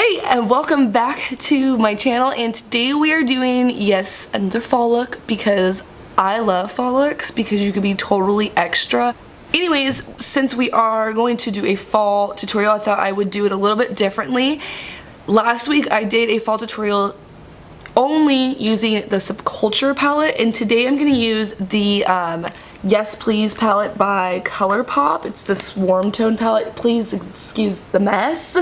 Hey, and welcome back to my channel, and today we are doing, yes, another fall look because I love fall looks because you could be totally extra. Anyways, since we are going to do a fall tutorial, I thought I would do it a little bit differently. Last week I did a fall tutorial only using the Subculture palette, and today I'm going to use the Yes Please palette by Colourpop. It's this warm tone palette. Please excuse the mess.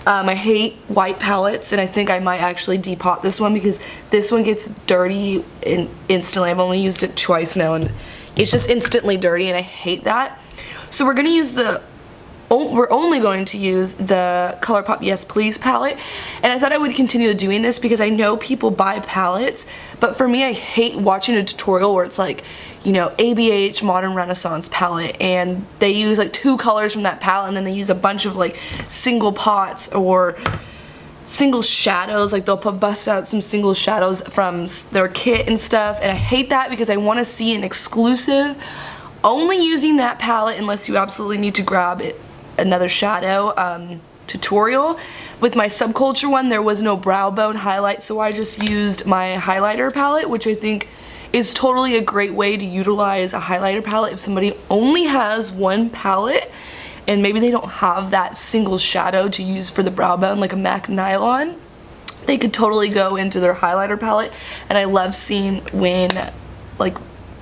I hate white palettes, and I think I might actually depot this one because this one gets dirty instantly. I've only used it twice now, and it's just instantly dirty, and I hate that. So we're only going to use the Colourpop Yes Please palette, and I thought I would continue doing this because I know people buy palettes, but for me, I hate watching a tutorial where it's like, you know, ABH Modern Renaissance palette, and they use like 2 colors from that palette, and then they use a bunch of like single pots or single shadows. Like they'll bust out some single shadows from their kit and stuff, and I hate that because I want to see an exclusive only using that palette unless you absolutely need to grab it another shadow tutorial. With my Subculture one, there was no brow bone highlight, so I just used my highlighter palette, which I think is totally a great way to utilize a highlighter palette if somebody only has one palette and maybe they don't have that single shadow to use for the brow bone, like a MAC nylon. They could totally go into their highlighter palette, and I love seeing when like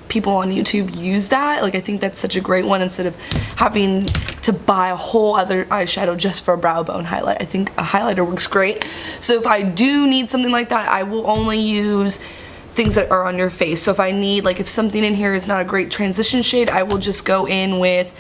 people on YouTube use that. Like, I think that's such a great one instead of having to buy a whole other eyeshadow just for a brow bone highlight. I think a highlighter works great. So if I do need something like that, I will only use things that are on your face. So if I need, like, if something in here is not a great transition shade, I will just go in with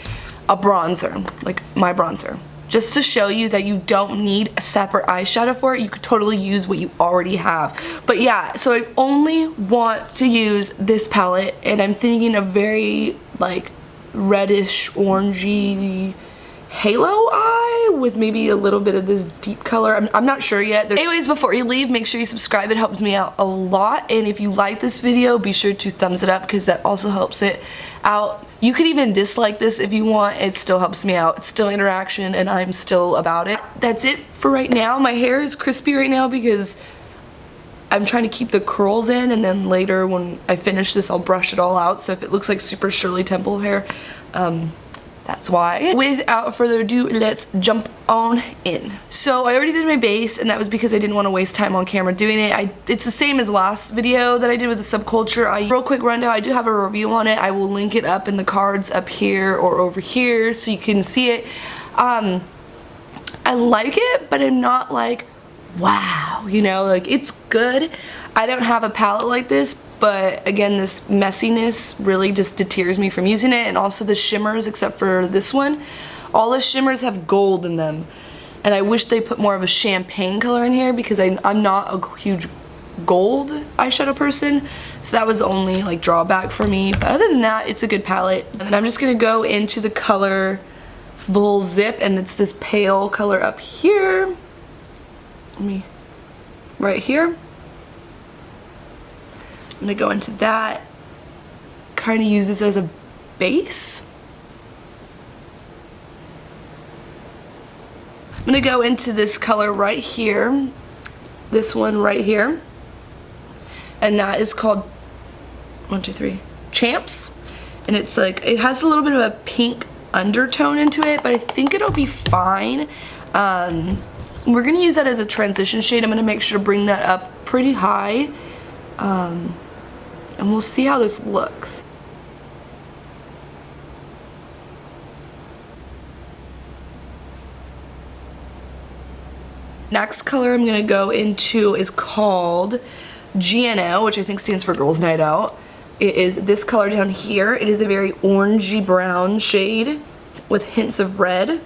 a bronzer, like my bronzer, just to show you that you don't need a separate eyeshadow for it. You could totally use what you already have. But yeah, so I only want to use this palette, and I'm thinking of very like reddish orangey halo eye with maybe a little bit of this deep color. I'm not sure yet. Anyways, before you leave, make sure you subscribe. It helps me out a lot, and if you like this video, be sure to thumbs it up because that also helps it out. You could even dislike this if you want. It still helps me out. It's still interaction, and I'm still about it. That's it for right now. My hair is crispy right now because I'm trying to keep the curls in, and then later when I finish this, I'll brush it all out. So if it looks like super Shirley Temple hair, that's why. Without further ado, let's jump on in. So I already did my base, and that was because I didn't want to waste time on camera doing it. It's the same as last video that I did with the Subculture. Real quick rundown, I do have a review on it. I will link it up in the cards up here or over here so you can see it. I like it, but I'm not like, wow, you know, like it's good. I don't have a palette like this, but again, this messiness really just deters me from using it, and also the shimmers, except for this one. All the shimmers have gold in them, and I wish they put more of a champagne color in here because I'm not a huge gold eyeshadow person, so that was the only like drawback for me. But other than that, it's a good palette. And I'm just gonna go into the color Full Zip, and it's this pale color up here. Right here. I'm gonna go into that, kind of use this as a base. I'm gonna go into this color right here, this one right here, and that is called 1, 2, 3 Champs, and it's like, it has a little bit of a pink undertone into it, but I think it'll be fine. We're gonna use that as a transition shade. I'm gonna make sure to bring that up pretty high. And we'll see how this looks. Next color I'm gonna go into is called GNO, which I think stands for Girls Night Out. It is this color down here. It is a very orangey brown shade with hints of red,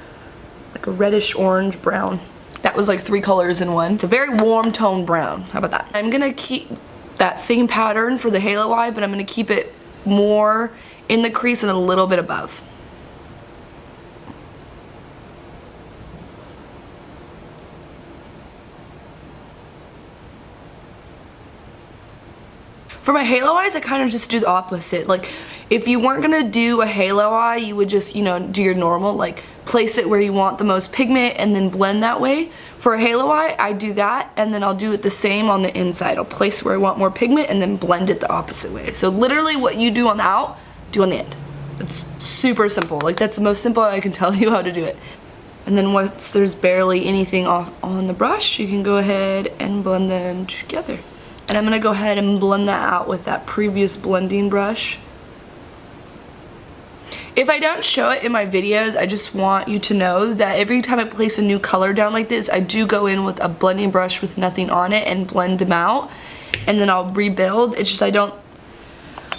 like a reddish orange brown. That was like 3 colors in one. It's a very warm tone brown. How about that? I'm gonna keep that same pattern for the halo eye, but I'm going to keep it more in the crease and a little bit above. For my halo eyes, I kind of just do the opposite. Like, if you weren't going to do a halo eye, you would just, you know, do your normal, like, place it where you want the most pigment and then blend that way. For a halo eye, I do that, and then I'll do it the same on the inside. I'll place where I want more pigment and then blend it the opposite way. So literally what you do on the out, do on the end. It's super simple. Like, that's the most simple I can tell you how to do it. And then once there's barely anything off on the brush, you can go ahead and blend them together. And I'm gonna go ahead and blend that out with that previous blending brush. If I don't show it in my videos, I just want you to know that every time I place a new color down like this, I do go in with a blending brush with nothing on it and blend them out, and then I'll rebuild. It's just I don't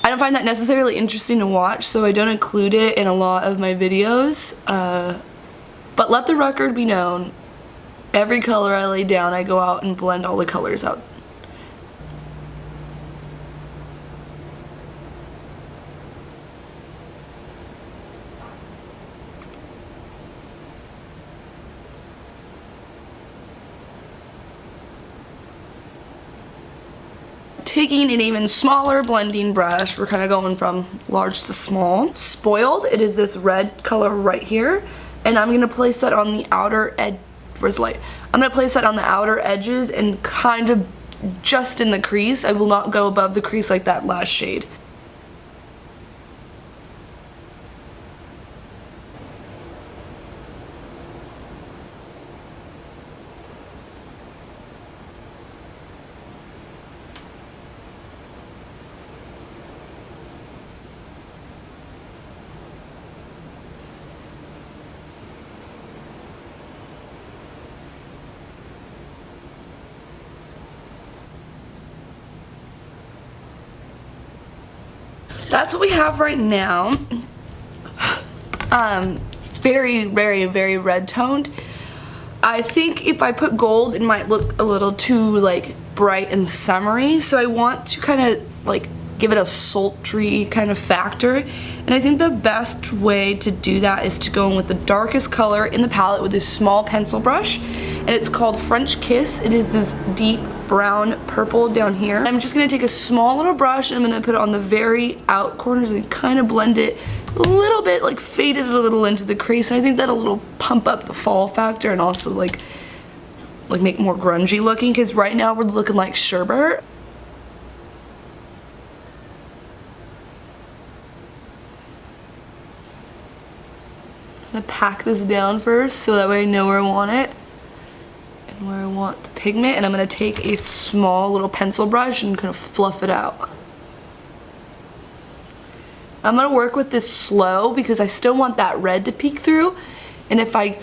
find that necessarily interesting to watch, so I don't include it in a lot of my videos. But let the record be known, every color I lay down, I go out and blend all the colors out. Taking an even smaller blending brush, we're kind of going from large to small. Spoiled, it is this red color right here, and I'm going to place that on the outer edge. Where's the light? I'm going to place that on the outer edges and kind of just in the crease. I will not go above the crease like that last shade. That's what we have right now. Very, very, very red toned. I think if I put gold, it might look a little too like bright and summery, so I want to kind of like give it a sultry kind of factor, and I think the best way to do that is to go in with the darkest color in the palette with this small pencil brush, and it's called French Kiss. It is this deep brown purple down here. I'm just going to take a small little brush and I'm going to put it on the very out corners and kind of blend it a little bit, like fade it a little into the crease, and I think that'll a little pump up the fall factor and also like make more grungy looking, because right now we're looking like sherbet. I'm going to pack this down first so that way I know where I want it and where I want the pigment, and I'm going to take a small little pencil brush and kind of fluff it out. I'm going to work with this slow because I still want that red to peek through, and if I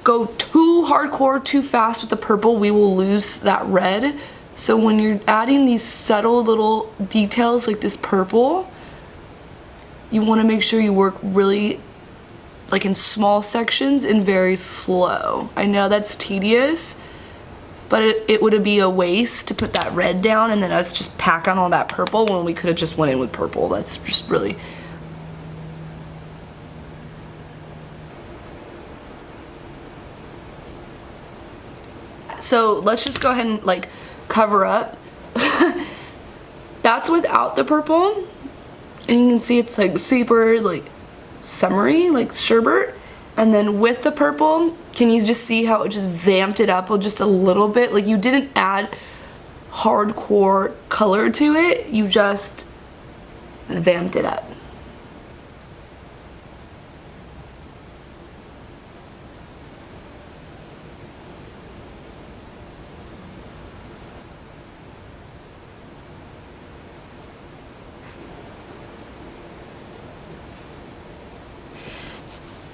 go too hardcore, too fast with the purple, we will lose that red. So when you're adding these subtle little details like this purple, you want to make sure you work really like in small sections and very slow. I know that's tedious, but it would be a waste to put that red down and then us just pack on all that purple when we could have just went in with purple. That's just really... So let's just go ahead and like cover up. That's without the purple, and you can see it's like super like summery, like sherbet. And then with the purple, can you just see how it just vamped it up just a little bit? Like you didn't add hardcore color to it, you just vamped it up.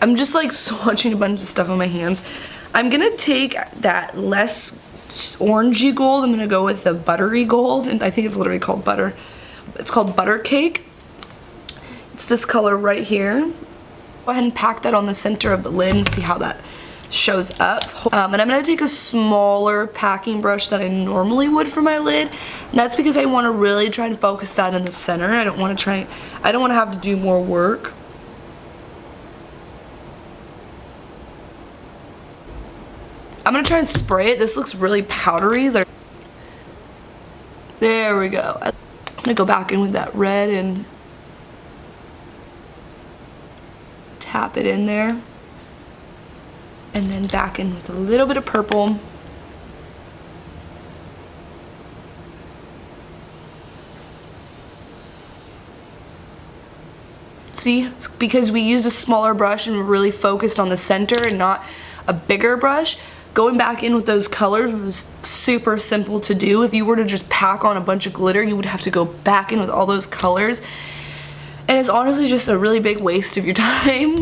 I'm just like swatching a bunch of stuff on my hands. I'm gonna take that less orangey gold. I'm gonna go with the buttery gold, and I think it's literally called butter. It's called Butter Cake. It's this color right here. Go ahead and pack that on the center of the lid and see how that shows up. And I'm gonna take a smaller packing brush than I normally would for my lid. And that's because I wanna really try and focus that in the center. I don't wanna have to do more work. I'm gonna try and spray it. This looks really powdery. There we go. I'm gonna go back in with that red and tap it in there. and then back in with a little bit of purple. See, because we used a smaller brush and really focused on the center and not a bigger brush, going back in with those colors was super simple to do. If you were to just pack on a bunch of glitter, you would have to go back in with all those colors. And it's honestly just a really big waste of your time.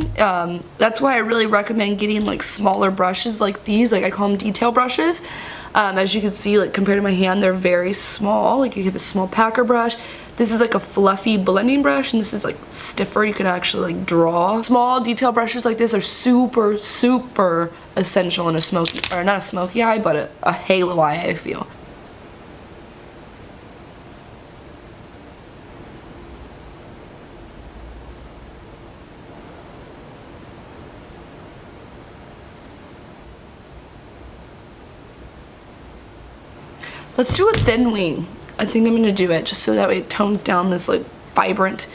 That's why I really recommend getting like smaller brushes like these, like I call them detail brushes. As you can see, like compared to my hand, they're very small. Like you have a small packer brush. This is like a fluffy blending brush, and this is like stiffer. You can actually like draw. Small detail brushes like this are super, super essential in a smoky, or not a smoky eye, but a halo eye, I feel. Let's do a thin wing. I think I'm gonna do it just so that way it tones down this like vibrant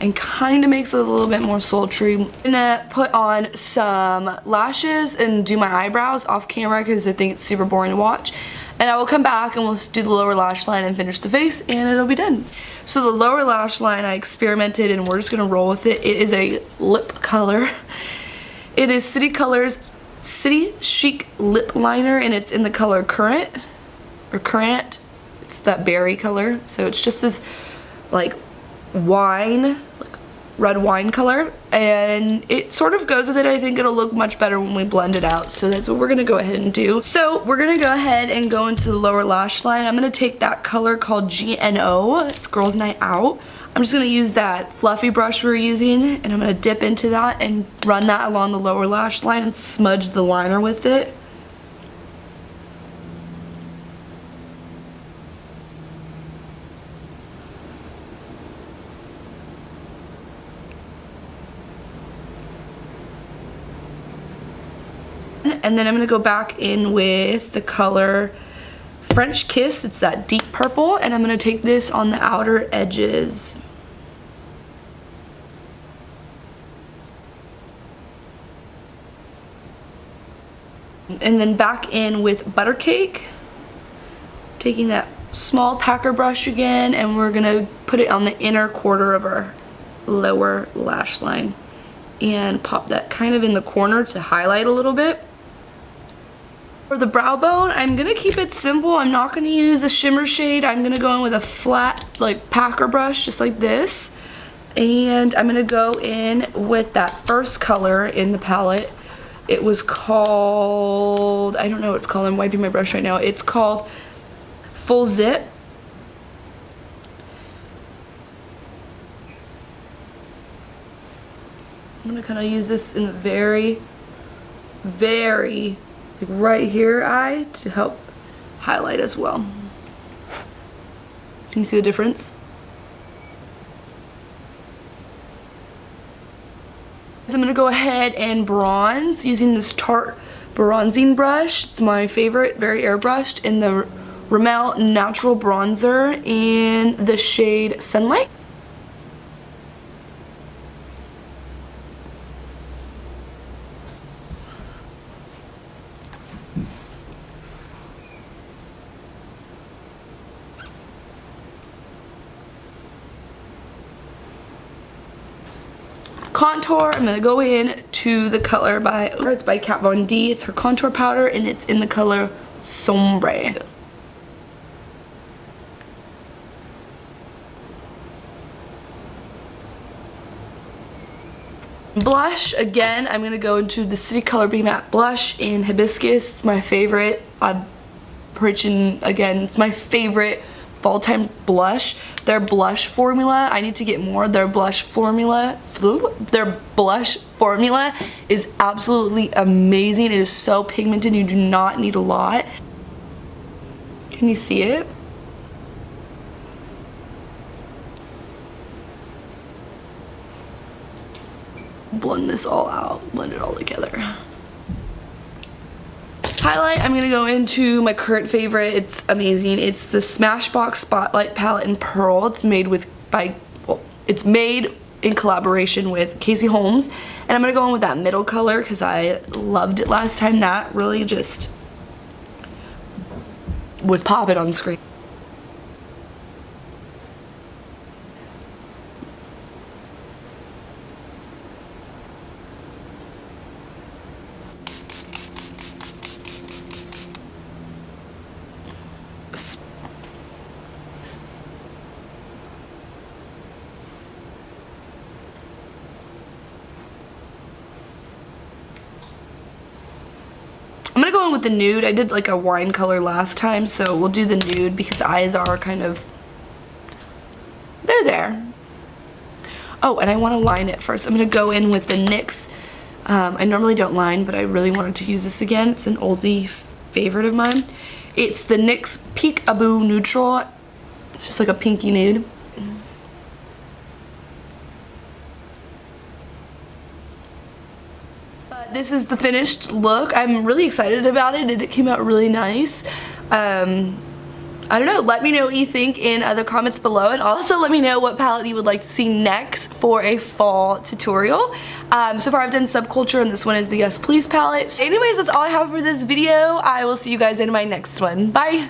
and kind of makes it a little bit more sultry. I'm gonna put on some lashes and do my eyebrows off camera because I think it's super boring to watch. And I will come back and we'll do the lower lash line and finish the face and it'll be done. So the lower lash line I experimented and we're just gonna roll with it. It is a lip color. It is City Chic lip liner and it's in the color Currant or Currant. It's that berry color, so it's just this like wine, like red wine color, and it sort of goes with it. I think it'll look much better when we blend it out, so that's what we're gonna go ahead and do. So we're gonna go ahead and go into the lower lash line. I'm gonna take that color called GNO, it's Girls Night Out. I'm just gonna use that fluffy brush we're using, and I'm gonna dip into that and run that along the lower lash line and smudge the liner with it. And then I'm going to go back in with the color French Kiss. It's that deep purple, and I'm going to take this on the outer edges. And then back in with Buttercake, taking that small packer brush again, and we're going to put it on the inner quarter of our lower lash line and pop that kind of in the corner to highlight a little bit. For the brow bone, I'm gonna keep it simple. I'm not gonna use a shimmer shade. I'm gonna go in with a flat like packer brush just like this, and I'm gonna go in with that first color in the palette. It was called, I don't know what it's called, I'm wiping my brush right now. It's called Full Zip. I'm gonna kind of use this in the very like right here eye to help highlight as well. Can you see the difference? So I'm gonna go ahead and bronze using this Tarte bronzing brush. It's my favorite, very airbrushed, in the Rimmel Natural Bronzer in the shade Sunlight. Contour, I'm gonna go in to the color it's by Kat Von D. It's her contour powder and it's in the color Sombre. Blush, again, I'm gonna go into the City Color Be Matte Blush in Hibiscus. It's my favorite. I'm preaching again, it's my favorite fall time blush. Their blush formula, I need to get more. Their blush formula is absolutely amazing. It is so pigmented, you do not need a lot. Can you see it? Blend this all out, blend it all together. Highlight, I'm gonna go into my current favorite. It's amazing. It's the Smashbox Spotlight Palette in Pearl. It's made in collaboration with Casey Holmes. And I'm going to go in with that middle color because I loved it last time. That really just was popping on screen. I'm gonna go in with the nude. I did like a wine color last time, so we'll do the nude because eyes are kind of, they're there. Oh, and I want to line it first. I'm gonna go in with the NYX. I normally don't line, but I really wanted to use this again. It's an oldie favorite of mine. It's the NYX Peekaboo Neutral. It's just like a pinky nude. This is the finished look. I'm really excited about it and it came out really nice. I don't know, let me know what you think in the comments below, and also let me know what palette you would like to see next for a fall tutorial. So far I've done Subculture and this one is the Yes Please palette. So anyways, that's all I have for this video. I will see you guys in my next one. Bye!